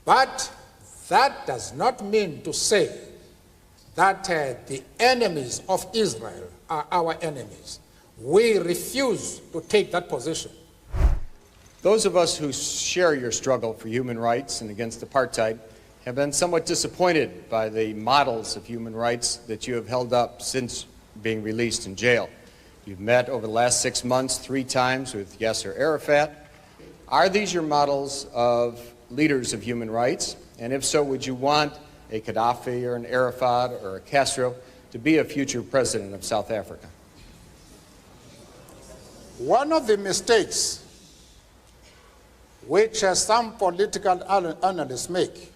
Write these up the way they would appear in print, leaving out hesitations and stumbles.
But that does not mean to say that the enemies of Israel are our enemies. We refuse to take that position. Those of us who share your struggle for human rights and against apartheid have been somewhat disappointed by the models of human rights that you have held up since being released in jail. You've met over the last 6 months 3 times with Yasser Arafat. Are these your models of leaders of human rights? And if so, would you want a Gaddafi or an Arafat or a Castro to be a future president of South Africa? One of the mistakes which some political analysts make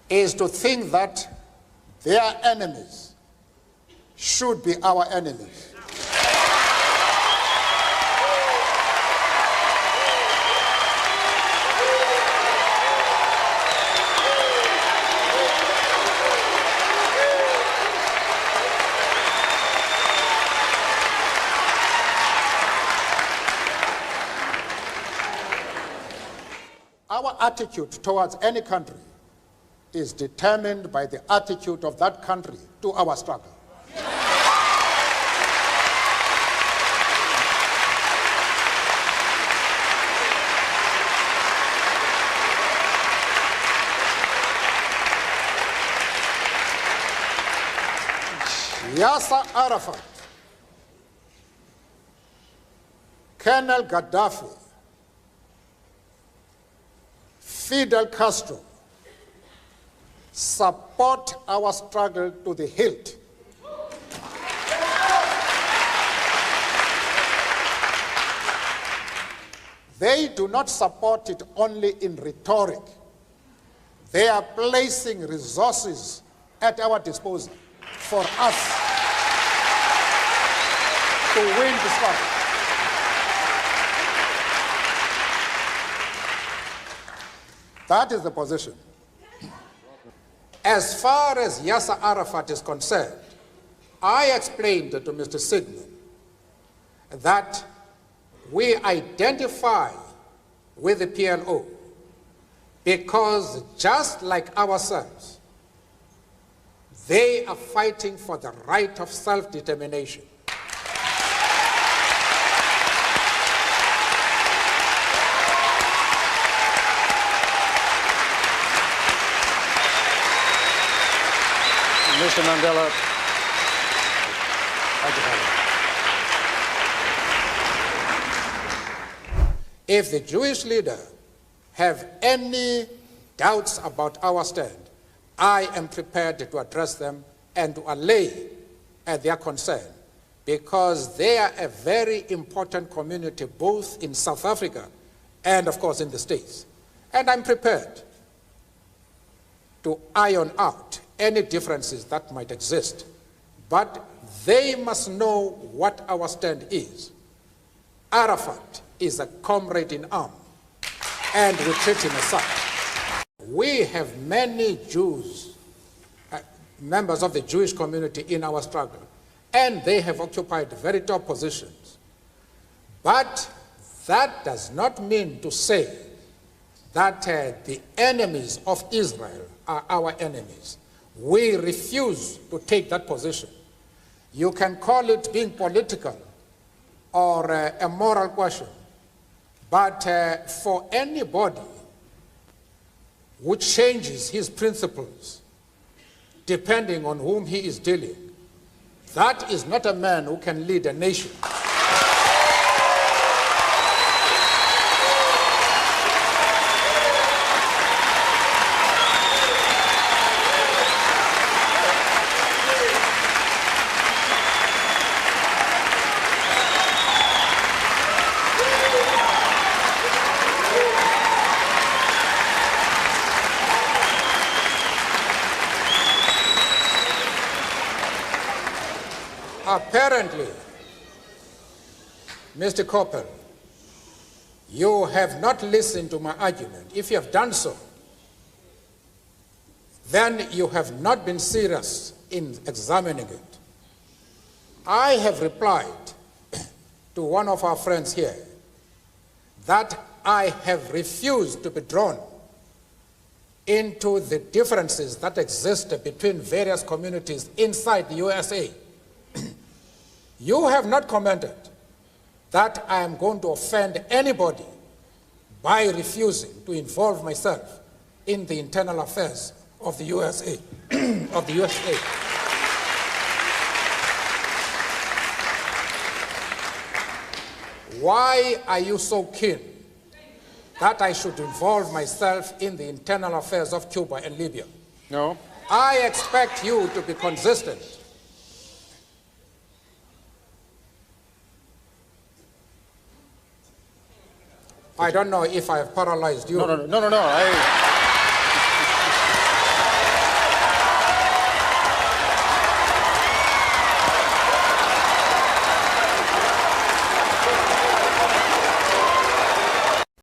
is to think that their enemies should be our enemies. Our attitude towards any country is determined by the attitude of that country to our struggle. Yasser Arafat, Colonel Gaddafi, Fidel Castro support our struggle to the hilt. They do not support it only in rhetoric. They are placing resources at our disposal for us to win the struggle. That is the position. As far as Yasser Arafat is concerned, I explained to Mr. Sigmund that we identify with the PLO because just like ourselves, they are fighting for the right of self-determination. Mr. Mandela. If the Jewish leader have any doubts about our stand, I am prepared to address them and to allay their concern, because they are a very important community both in South Africa and, of course, in the States. And I'm prepared to iron out any differences that might exist. But they must know what our stand is. Arafat is a comrade in arms, and we treat him as such. We have many Jews, members of the Jewish community in our struggle, and they have occupied very top positions. But that does not mean to say that the enemies of Israel are our enemies. We refuse to take that position. You can call it being political or a moral question, but for anybody who changes his principles depending on whom he is dealing, that is not a man who can lead a nation. Apparently, Mr. Coppel, you have not listened to my argument. If you have done so, then you have not been serious in examining it. I have replied to one of our friends here that I have refused to be drawn into the differences that exist between various communities inside the USA. You have not commented that I am going to offend anybody by refusing to involve myself in the internal affairs of the USA. of the USA. Why are you so keen that I should involve myself in the internal affairs of Cuba and Libya? No. I expect you to be consistent. I don't know if I have paralyzed you. No.